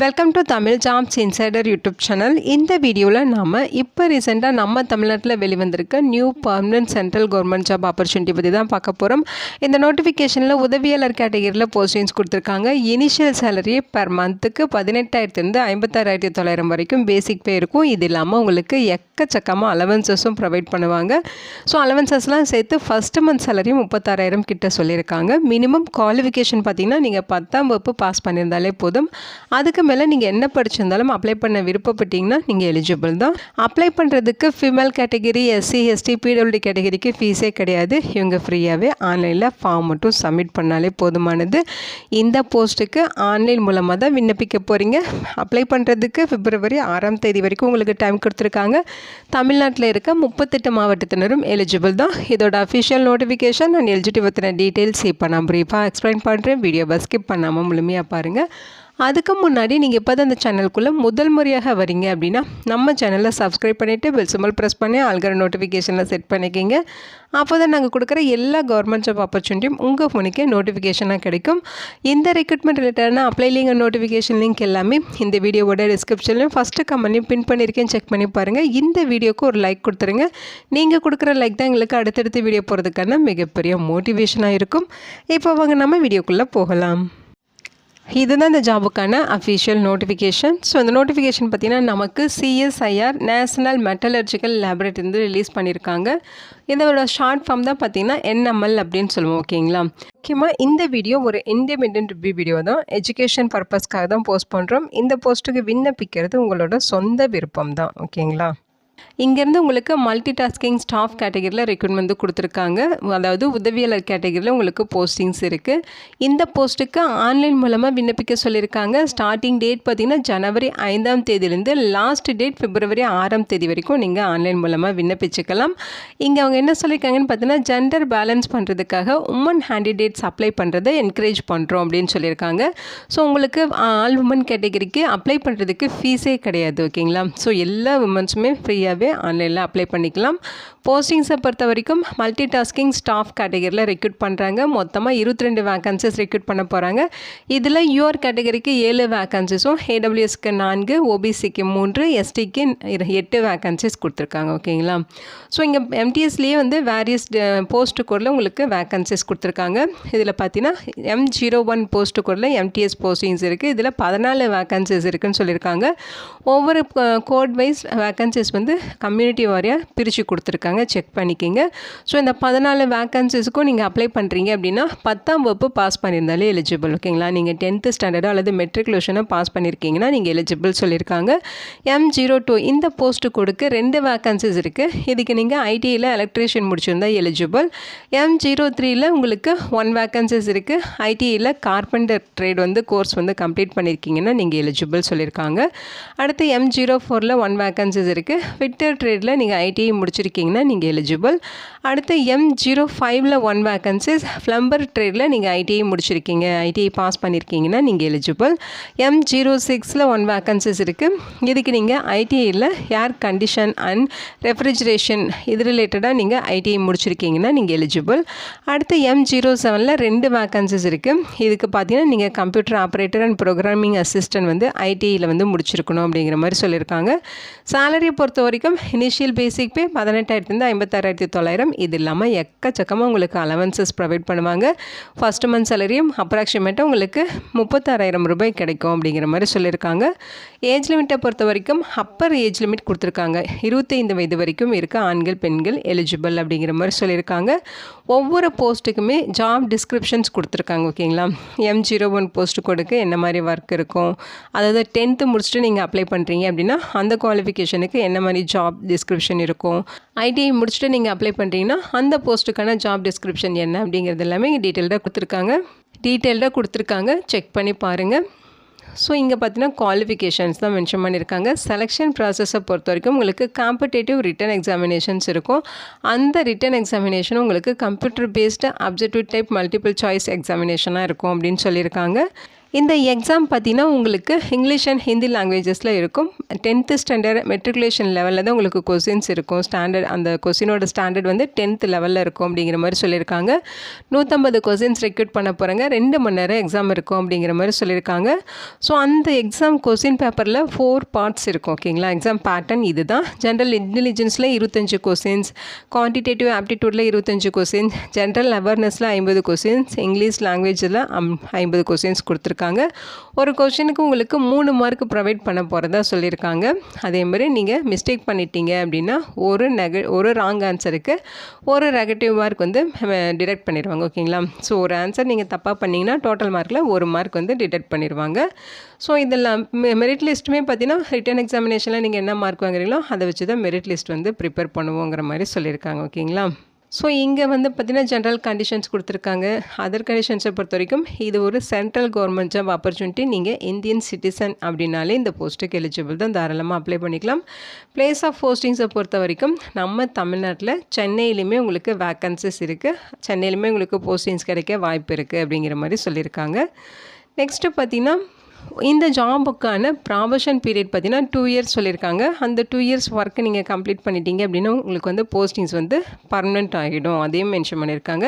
Welcome to Tamil jobs insider YouTube channel. இந்த வீடியோவில் நாம் இப்போ ரீசெண்டாக நம்ம தமிழ்நாட்டில் வெளிவந்திருக்க new permanent central government job opportunity பற்றி தான் பார்க்க போகிறோம். இந்த நோட்டிஃபிகேஷனில் உதவியாளர் கேட்டகரியில் போஸ்டிங்ஸ் கொடுத்துருக்காங்க. இனிஷியல் சேலரி பெர் மந்த்துக்கு 18,000 56,900 வரைக்கும் பேசிக் பே இருக்கும். இது இல்லாமல் உங்களுக்கு எக்கச்சக்கமாக அலவன்சஸும் ப்ரொவைட் பண்ணுவாங்க. ஸோ அலவன்சஸ்லாம் சேர்த்து ஃபஸ்ட்டு மந்த் சேலரி 36,000 கிட்ட சொல்லியிருக்காங்க. மினிமம் குவாலிஃபிகேஷன் பார்த்திங்கன்னா நீங்கள் 10ஆம் வகுப்பு பாஸ் பண்ணியிருந்தாலே போதும். அதுக்கு மேலே நீங்கள் என்ன படிச்சிருந்தாலும் அப்ளை பண்ண விருப்பப்பட்டீங்கன்னா நீங்கள் எலிஜிபிள் தான். அப்ளை பண்ணுறதுக்கு female category, SC, ST, PWD கேட்டகரிக்கு ஃபீஸே கிடையாது. இவங்க ஃப்ரீயாகவே ஆன்லைனில் ஃபார்ம் மட்டும் சப்மிட் பண்ணாலே போதுமானது. இந்த போஸ்ட்டுக்கு ஆன்லைன் மூலமாக தான் விண்ணப்பிக்க போகிறீங்க. அப்ளை பண்ணுறதுக்கு February 6ஆம் தேதி வரைக்கும் உங்களுக்கு டைம் கொடுத்துருக்காங்க. தமிழ்நாட்டில் இருக்க 38 மாவட்டத்தினரும் எலிஜிபிள் தான். இதோட அஃபிஷியல் நோட்டிஃபிகேஷன் அண்ட் எலிஜிபிலிட்டி பற்றின டீட்டெயில்ஸ் இப்போ நான் ப்ரீஃபாக எக்ஸ்பிளைன் பண்ணுறேன். வீடியோவை ஸ்கிப் பண்ணாமல் முழுமையாக பாருங்கள். அதுக்கு முன்னாடி நீங்கள் இப்போ தான் அந்த சேனலுக்குள்ளே முதல் முறையாக வரீங்க அப்படின்னா நம்ம சேனலில் சப்ஸ்கிரைப் பண்ணிவிட்டு பெல் சிம்பல் ப்ரெஸ் பண்ணி ஆல்கிற நோட்டிஃபிகேஷனில் செட் பண்ணிக்கிங்க. அப்போ தான் நாங்கள் கொடுக்குற எல்லா கவர்மெண்ட் ஜாப் ஆப்பர்ச்சுனிட்டியும் உங்கள் ஃபோனுக்கே நோட்டிஃபிகேஷனாக கிடைக்கும். இந்த ரெக்ரூட்மெண்ட் ரிலேட்டடான அப்ளை லிங்க் நோட்டிஃபிகேஷன் லிங்க் எல்லாமே இந்த வீடியோவோட டிஸ்கிரிப்ஷன்லையும் ஃபஸ்ட்டு கமெண்ட்லையும் பின் பண்ணியிருக்கேன், செக் பண்ணி பாருங்கள். இந்த வீடியோக்கு ஒரு லைக் கொடுத்துருங்க. நீங்கள் கொடுக்குற லைக் தான் எங்களுக்கு அடுத்தடுத்து வீடியோ போகிறதுக்கான மிகப்பெரிய மோட்டிவேஷனாக இருக்கும். இப்போ வாங்க நம்ம வீடியோக்குள்ளே போகலாம். இதுதான் இந்த ஜாபுக்கான அஃபிஷியல் நோட்டிஃபிகேஷன். ஸோ இந்த நோட்டிஃபிகேஷன் பார்த்திங்கன்னா நமக்கு CSIR நேஷனல் மெட்டலர்ஜிக்கல் லேபரேட்டரி வந்து ரிலீஸ் பண்ணியிருக்காங்க. இதோட ஷார்ட் ஃபார்ம் தான் பார்த்திங்கன்னா NML அப்படின்னு சொல்லுவோம். ஓகேங்களா, முக்கியமாக இந்த வீடியோ ஒரு இண்டிபெண்டன்ட் ரிவ்யூ வீடியோ தான். எஜுகேஷன் பர்பஸ்க்காக தான் போஸ்ட் பண்ணுறோம். இந்த போஸ்ட்டுக்கு விண்ணப்பிக்கிறது உங்களோட சொந்த விருப்பம் தான். ஓகேங்களா, இங்கேருந்து உங்களுக்கு மல்டி டாஸ்கிங் ஸ்டாஃப் கேட்டகரியில் ரெக்ரூட்மெண்ட் வந்து கொடுத்துருக்காங்க. அதாவது உதவியாளர் கேட்டகரியில் உங்களுக்கு போஸ்டிங்ஸ் இருக்குது. இந்த போஸ்ட்டுக்கு ஆன்லைன் மூலமாக விண்ணப்பிக்க சொல்லியிருக்காங்க. ஸ்டார்டிங் டேட் பார்த்திங்கன்னா January 5ஆம் தேதியிலேருந்து லாஸ்ட் டேட் February 6ஆம் தேதி வரைக்கும் நீங்கள் ஆன்லைன் மூலமாக விண்ணப்பிச்சுக்கலாம். இங்கே அவங்க என்ன சொல்லியிருக்காங்கன்னு பார்த்தீங்கன்னா ஜெண்டர் பேலன்ஸ் பண்ணுறதுக்காக உமன் கேண்டிடேட்ஸ் அப்ளை பண்ணுறதை என்கரேஜ் பண்ணுறோம் அப்படின்னு சொல்லியிருக்காங்க. ஸோ உங்களுக்கு ஆல் உமன் கேட்டகரிக்கு அப்ளை பண்ணுறதுக்கு ஃபீஸே கிடையாது. ஓகேங்களா, ஸோ எல்லா உமன்ஸுமே ஃப்ரீயாகவே ஆன்லைனில் அப்ளை பண்ணிக்கலாம். போஸ்டிங்ஸை பொறுத்த வரைக்கும் மல்டி டாஸ்கிங் ஸ்டாஃப் கேட்டகரியில் ரெக்ரூட் பண்ணுறாங்க. மொத்தமாக 22 வேக்கன்சிஸ் ரெக்ரூட் பண்ண போகிறாங்க. இதில் யூஆர் கேட்டகரிக்கு 7 வேக்கன்சிஸும், AWSக்கு 4, OBCக்கு 3, STக்கு 8 வேக்கன்சிஸ் கொடுத்துருக்காங்க. ஓகேங்களா, ஸோ இங்கே MTSலேயே வந்து வேரியஸ் போஸ்ட்டு கோடில் உங்களுக்கு வேக்கன்சிஸ் கொடுத்துருக்காங்க. இதில் பார்த்தீங்கன்னா M01 போஸ்ட்டு கோடில் MTS போஸ்டிங்ஸ் இருக்குது. இதில் 14 வேக்கன்சிஸ் இருக்குதுன்னு சொல்லியிருக்காங்க. ஒவ்வொரு கோட் வைஸ் வேக்கன்சிஸ் வந்து கம்யூனிட்டி வாரியாக பிரித்து கொடுத்துருக்காங்க, செக் பண்ணிக்கிங்க. ஸோ இந்த 14 வேக்கன்சிஸுக்கும் நீங்கள் அப்ளை பண்ணுறீங்க அப்படின்னா 10ஆம் வகுப்பு பாஸ் பண்ணியிருந்தாலே எலிஜிபிள். ஓகேங்களா, நீங்கள் 10th ஸ்டாண்டர்டோ அல்லது மெட்ரிகுலேஷனோ பாஸ் பண்ணியிருக்கீங்கன்னா நீங்கள் எலிஜிபிள் சொல்லியிருக்காங்க. M02 இந்த போஸ்ட்டு கொடுக்க 2 வேக்கன்சிஸ் இருக்குது. இதுக்கு நீங்கள் ஐடியில் எலக்ட்ரீஷியன் முடிச்சிருந்தா எலிஜிபிள். M03ல் உங்களுக்கு 1 வேக்கன்சிஸ் இருக்குது. ஐடியில் கார்பெண்டர் ட்ரேட் வந்து கோர்ஸ் வந்து கம்ப்ளீட் பண்ணியிருக்கீங்கன்னா நீங்கள் எலிஜிபிள் சொல்லியிருக்காங்க. அடுத்து M04ல் 1 வேக்கன்சிஸ் இருக்குது. ஃபிட்டர் ட்ரேடில் நீங்கள் ஐடிஐ முடிச்சிருக்கீங்கன்னா நீங்கள் எலிஜிபிள். அடுத்து M05ல் 1 வேக்கன்சிஸ். ஃப்ளம்பர் ட்ரேடில் நீங்கள் ஐடிஐ முடிச்சிருக்கீங்க, ஐடிஐ பாஸ் பண்ணியிருக்கீங்கன்னா நீங்கள் எலிஜிபிள். M06ல் 1 வேக்கன்சிஸ் இருக்குது. இதுக்கு நீங்கள் ஐடிஐயில் ஏர் கண்டிஷன் அண்ட் ரெஃப்ரிஜரேஷன் இது ரிலேட்டடாக நீங்கள் ஐடிஐ முடிச்சிருக்கீங்கன்னா நீங்கள் எலிஜிபிள். அடுத்து M07ல் 2 வேக்கன்சிஸ் இருக்குது. இதுக்கு பார்த்தீங்கன்னா நீங்கள் computer operator and programming assistant வந்து ஐடிஐயில் வந்து முடிச்சிருக்கணும் அப்படிங்கிற மாதிரி சொல்லியிருக்காங்க. சேலரியை பொறுத்த வரைக்கும் இனிஷியல் பேசிக் பே 18,000 56,900. இது இல்லாமல் எக்கச்சக்கமாக உங்களுக்கு அலவன்சஸ் ப்ரொவைட் பண்ணுவாங்க. ஃபஸ்ட் மந்த் சேலரியும் அப்ராக்சிமேட்டாக உங்களுக்கு 36,000 ரூபாய் கிடைக்கும் அப்படிங்கிற மாதிரி சொல்லியிருக்காங்க. ஏஜ் லிமிட்டை பொறுத்த வரைக்கும் அப்பர் ஏஜ் லிமிட் கொடுத்துருக்காங்க. 25 வயது வரைக்கும் இருக்க ஆண்கள் பெண்கள் எலிஜிபிள் அப்படிங்கிற மாதிரி சொல்லியிருக்காங்க. ஒவ்வொரு போஸ்ட்டுக்குமே ஜாப் டிஸ்கிரிப்ஷன்ஸ் கொடுத்துருக்காங்க. ஓகேங்களா, M01 போஸ்ட்டு கொடுக்க என்ன மாதிரி ஒர்க் இருக்கும், அதாவது 10th முடிச்சுட்டு நீங்கள் அப்ளை பண்ணுறீங்க அப்படின்னா அந்த குவாலிஃபிகேஷனுக்கு என்ன மாதிரி ஜாப் டிஸ்கிரிப்ஷன் இருக்கும், ஐடிஐ முடிச்சுட்டு நீங்கள் அப்ளை பண்ணுறீங்கன்னா அந்த போஸ்ட்டுக்கான ஜாப் டிஸ்கிரிப்ஷன் என்ன அப்படிங்கிறது எல்லாமே டீட்டெயில்டாக கொடுத்துருக்காங்க, செக் பண்ணி பாருங்கள். ஸோ இங்கே பார்த்தீங்கன்னா குவாலிஃபிகேஷன்ஸ் தான் மென்ஷன் பண்ணியிருக்காங்க. செலெக்ஷன் ப்ராசஸை பொறுத்த வரைக்கும் உங்களுக்கு காம்படேட்டிவ் ரிட்டன் எக்ஸாமினேஷன்ஸ் இருக்கும். அந்த ரிட்டன் எக்ஸாமினேஷன் உங்களுக்கு computer based objective type multiple choice எக்ஸாமினேஷனாக இருக்கும் அப்படின்னு சொல்லியிருக்காங்க. இந்த எக்ஸாம் பார்த்தீங்கன்னா உங்களுக்கு இங்கிலீஷ் அண்ட் ஹிந்தி லாங்குவேஜஸில் இருக்கும். 10th ஸ்டாண்டர்ட் மெட்ரிகுலேஷன் லெவலில் தான் உங்களுக்கு கொஸ்டின்ஸ் இருக்கும். ஸ்டாண்டர்ட் அந்த கொஸ்டினோட ஸ்டாண்டர்ட் வந்து 10th லெவலில் இருக்கும் அப்படிங்கிற மாதிரி சொல்லியிருக்காங்க. 150 கொஸ்டின்ஸ் ரெக்யூட் பண்ண போகிறாங்க. 2 மணி நேரம் எக்ஸாம் இருக்கும் அப்படிங்கிற மாதிரி சொல்லியிருக்காங்க. ஸோ அந்த எக்ஸாம் கொஸ்டின் பேப்பரில் 4 பார்ட்ஸ் இருக்கும். ஓகேங்களா, எக்ஸாம் பேட்டர்ன் இது தான். ஜென்ரல் இன்டெலிஜென்ஸில் 25 கொஸ்டின்ஸ், குவான்டிடேட்டிவ் ஆப்டிடியூடில் 25 கொஸ்டின்ஸ், ஜென்ரல் அவேர்னஸில் 50 கொஸ்டின்ஸ், இங்கிலீஷ் லாங்குவேஜில் 50 கொஸ்டின்ஸ் கொடுத்துருக்காங்க. ஒரு கொஸ்டினுக்கு உங்களுக்கு 3 மார்க் ப்ரொவைட் பண்ண போகிறதா சொல்லியிருக்காங்க. அதே மாதிரி நீங்கள் மிஸ்டேக் பண்ணிட்டீங்க அப்படின்னா ஒரு ராங் ஆன்சருக்கு ஒரு நெகட்டிவ் மார்க் வந்து டிடெக்ட் பண்ணிடுவாங்க. ஓகேங்களா, ஸோ ஒரு ஆன்சர் நீங்கள் தப்பாக பண்ணிங்கன்னா டோட்டல் மார்க்கில் 1 மார்க் வந்து டிடெக்ட் பண்ணிடுவாங்க. ஸோ இதெல்லாம் மெரிட் லிஸ்ட்டுமே பார்த்தீங்கன்னா ரிட்டன் எக்ஸாமினேஷனில் நீங்கள் என்ன மார்க் வாங்குறீங்களோ அதை வச்சு தான் மெரிட் லிஸ்ட் வந்து ப்ரிப்பேர் பண்ணுவோங்கிற மாதிரி சொல்லியிருக்காங்க. ஓகேங்களா, ஸோ இங்கே வந்து பார்த்திங்கன்னா ஜென்ரல் கண்டிஷன்ஸ் கொடுத்துருக்காங்க. அதர் கண்டிஷன்ஸை பொறுத்த வரைக்கும் இது ஒரு சென்ட்ரல் கவர்மெண்ட் ஜாப் ஆப்பர்ச்சுனிட்டி. நீங்கள் இந்தியன் சிட்டிசன் அப்படின்னாலே இந்த போஸ்ட்டுக்கு எலிஜிபிள் தான், தாராளமாக அப்ளை பண்ணிக்கலாம். பிளேஸ் ஆஃப் போஸ்டிங்ஸை பொறுத்த வரைக்கும் நம்ம தமிழ்நாட்டில் சென்னையிலுமே உங்களுக்கு வேக்கன்சிஸ் இருக்குது. சென்னையிலுமே உங்களுக்கு போஸ்டிங்ஸ் கிடைக்க வாய்ப்பு இருக்குது அப்படிங்கிற மாதிரி சொல்லியிருக்காங்க. நெக்ஸ்ட்டு பார்த்திங்கன்னா இந்த ஜாபுக்கான ப்ராபஷன் பீரியட் பார்த்தீங்கன்னா 2 இயர்ஸ் சொல்லியிருக்காங்க. அந்த 2 இயர்ஸ் ஒர்க்கு நீங்கள் கம்ப்ளீட் பண்ணிட்டீங்க அப்படின்னா உங்களுக்கு வந்து போஸ்டிங்ஸ் வந்து பர்மனெண்ட் ஆகிடும். அதையும் மென்ஷன் பண்ணியிருக்காங்க.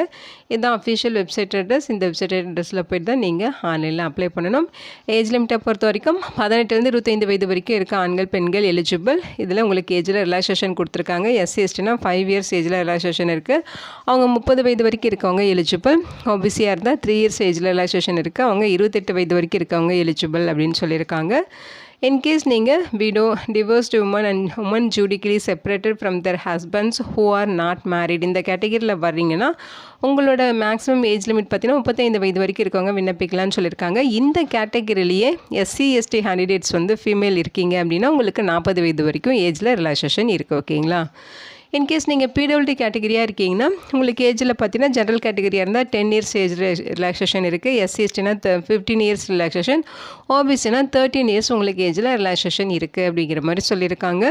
இதுதான் அஃபிஷியல் வெப்சைட் அட்ரஸ். இந்த வெப்சைட் அட்ரஸில் போய்ட்டு தான் நீங்கள் ஆன்லைனில் அப்ளை பண்ணணும். ஏஜ் லிமிட்டை பொறுத்த வரைக்கும் 18 25 வயது வரைக்கும் இருக்க ஆண்கள் பெண்கள் எலிஜிபிள். இதில் உங்களுக்கு ஏஜில் ரிலாக்ஸேஷன் கொடுத்துருக்காங்க. எஸ்சி எஸ்டினா 5 இயர்ஸ் ஏஜில் ரிலாக்ஸேஷன் இருக்குது. அவங்க 30 வயது வரைக்கும் இருக்கவங்க எலிஜிபிள். ஓபிசியாக இருந்தால் 3 இயர்ஸ் ஏஜில் ரிலாக்ஸேஷன் இருக்குது. அவங்க 28 வயது வரைக்கும் இருக்கவங்க எலிஜிபிள் அப்படின்னு சொல்லியிருக்காங்க. இன்கேஸ் நீங்கள் widow, divorced woman and woman judicially separated from their husbands who are not married இந்த கேட்டகரியில் வர்றீங்கன்னா உங்களோட மேக்ஸிமம் ஏஜ் லிமிட் பார்த்தீங்கன்னா 35 வயது வரைக்கும் இருக்கவங்க விண்ணப்பிக்கலாம்னு சொல்லியிருக்காங்க. இந்த கேட்டகரியிலேயே எஸ்சி எஸ்டி கேண்டிடேட்ஸ் வந்து ஃபீமேல் இருக்கீங்க அப்படின்னா உங்களுக்கு 40 வயது வரைக்கும் ஏஜில் ரிலாக்ஸேஷன் இருக்குது. ஓகேங்களா, இன்கேஸ் நீங்கள் பிடபிள்யூடி கேட்டகரியாக இருக்கீங்கன்னா உங்களுக்கு ஏஜில் பார்த்தீங்கன்னா ஜென்ரல் கேட்டகரியாக இருந்தால் 10 இயர்ஸ் ஏஜ் ரிலாக்ஸேஷன் இருக்குது. எஸ்சி எஸ்டினா 15 இயர்ஸ் ரிலாக்ஸேஷன், ஓபிசினா 13 இயர்ஸ் உங்களுக்கு ஏஜில் ரிலாக்ஸேஷன் இருக்குது அப்படிங்கிற மாதிரி சொல்லியிருக்காங்க.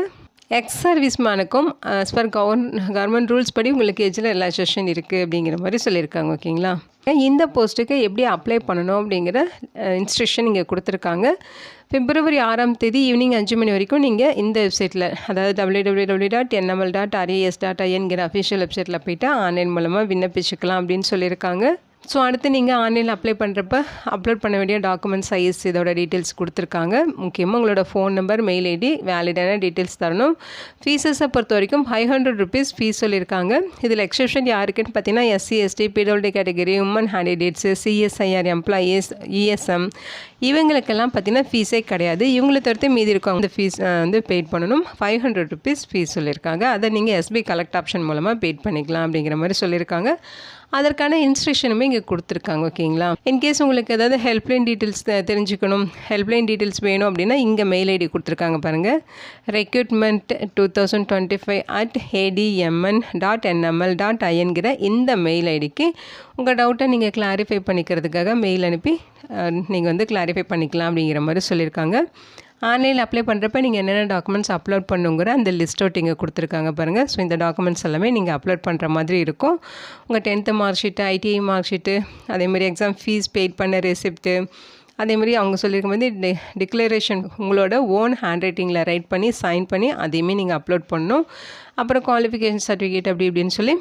எக்ஸ் சர்வீஸ் மேனுக்கும் as per கவர்மெண்ட் ரூல்ஸ் படி உங்களுக்கு ஏஜில் ரிலாக்ஸேஷன் இருக்குது அப்படிங்கிற மாதிரி சொல்லியிருக்காங்க. ஓகேங்களா, இந்த போஸ்ட்டுக்கு எப்படி அப்ளை பண்ணணும் அப்படிங்கிற இன்ஸ்ட்ரக்ஷன் இங்கே கொடுத்துருக்காங்க. February 6ஆம் தேதி ஈவினிங் 5 மணி வரைக்கும் நீங்கள் இந்த வெப்சைட்டில், அதாவது www.nml.res.in அஃபிஷியல் வெப்சைட்டில் போய்ட்டு ஆன்லைன் மூலமாக விண்ணப்பிச்சுக்கலாம் அப்படின்னு சொல்லியிருக்காங்க. ஸோ அடுத்து நீங்கள் ஆன்லைனில் அப்ளை பண்ணுறப்ப அப்லோட் பண்ண வேண்டிய டாக்குமெண்ட் சைஸ் இதோட டீட்டெயில்ஸ் கொடுத்துருக்காங்க. முக்கியமாக உங்களோட ஃபோன் நம்பர், மெயில் ஐடி, வேலிடான டீட்டெயில்ஸ் தரணும். ஃபீஸஸை பொறுத்த வரைக்கும் 500 rupees ஃபீஸ் சொல்லியிருக்காங்க. இதில் எக்ஸெப்ஷன் யாருக்குன்னு பார்த்தீங்கன்னா SC ST, PWD category, woman candidates, CSIR employees, ESM இவங்களுக்கெல்லாம் பார்த்தீங்கன்னா ஃபீஸே கிடையாது. இவங்களை தவிர்த்து மீதி இருக்கும் அந்த ஃபீஸ் வந்து பெய்ட் பண்ணணும். 500 rupees ஃபீஸ் சொல்லியிருக்காங்க. அதை நீங்கள் எஸ்பி கலெக்ட் ஆப்ஷன் மூலமாக பெய்ட் பண்ணிக்கலாம் அப்படிங்கிற மாதிரி சொல்லியிருக்காங்க. அதற்கான இன்ஸ்ட்ரக்ஷனுமே இங்கே கொடுத்துருக்காங்க. ஓகேங்களா, இன்கேஸ் உங்களுக்கு ஏதாவது ஹெல்ப்லைன் டீட்டெயில்ஸ் தெரிஞ்சுக்கணும், ஹெல்ப்லைன் டீட்டெயில்ஸ் வேணும் அப்படின்னா இங்கே மெயில் ஐடி கொடுத்துருக்காங்க பாருங்கள். recruitment2025@admn.nml.in இந்த மெயில் ஐடிக்கு உங்கள் டவுட்டை நீங்கள் கிளாரிஃபை பண்ணிக்கிறதுக்காக மெயில் அனுப்பி நீங்கள் வந்து கிளாரிஃபை பண்ணிக்கலாம் அப்படிங்கிற மாதிரி சொல்லியிருக்காங்க. ஆன்லைனில் அப்ளை பண்ணுறப்ப நீங்கள் என்னென்ன டாக்குமெண்ட்ஸ் அப்லோட் பண்ணுங்கிற அந்த லிஸ்ட் அவுட் இங்கே கொடுத்துருக்காங்க பாருங்கள். ஸோ இந்த டாக்குமெண்ட்ஸ் எல்லாமே நீங்கள் அப்லோட் பண்ணுற மாதிரி இருக்கும். உங்கள் 10th mark sheet, ITI mark sheet, அதேமாதிரி எக்ஸாம் ஃபீஸ் பெய்ட் பண்ண ரெசிப்ட்டு, அதேமாதிரி அவங்க சொல்லியிருக்க மாதிரி டிக்ளரேஷன் உங்களோட ஓன் ஹேண்ட் ரைட்டிங்கில் ரைட் பண்ணி சைன் பண்ணி அதையுமே நீங்கள் அப்லோட் பண்ணணும். அப்புறம் குவாலிஃபிகேஷன் சர்டிஃபிகேட் அப்படி இப்படின்னு சொல்லி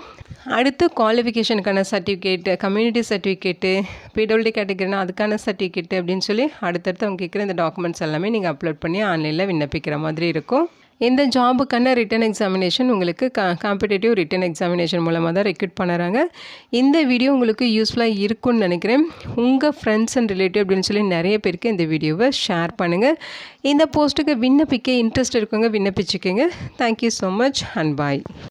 அடுத்து குவாலிஃபிகேஷனுக்கான சர்டிஃபிகேட்டு, கம்யூனிட்டி சர்டிஃபிகேட்டு, பிடபிள்யூடி கேட்டகரினா அதுக்கான சர்டிஃபிகேட்டு அப்படின்னு சொல்லி அடுத்தடுத்து அவங்க கேட்குற இந்த டாக்குமெண்ட்ஸ் எல்லாமே நீங்கள் அப்லோட் பண்ணி ஆன்லைனில் விண்ணப்பிக்கிற மாதிரி இருக்கும். இந்த ஜாபுக்கான ரிட்டன் எக்ஸாமினேஷன் உங்களுக்கு காம்படிட்டிவ் ரிட்டன் எக்ஸாமினேஷன் மூலமாக தான் ரெக்ரூட் பண்ணுறாங்க. இந்த வீடியோ உங்களுக்கு யூஸ்ஃபுல்லாக இருக்கும்னு நினைக்கிறேன். உங்கள் ஃப்ரெண்ட்ஸ் அண்ட் ரிலேட்டிவ் அப்படின்னு சொல்லி நிறைய பேருக்கு இந்த வீடியோவை ஷேர் பண்ணுங்கள். இந்த போஸ்ட்டுக்கு விண்ணப்பிக்க இன்ட்ரெஸ்ட் இருக்கவங்க விண்ணப்பிச்சுக்கோங்க. Thank you so much and bye.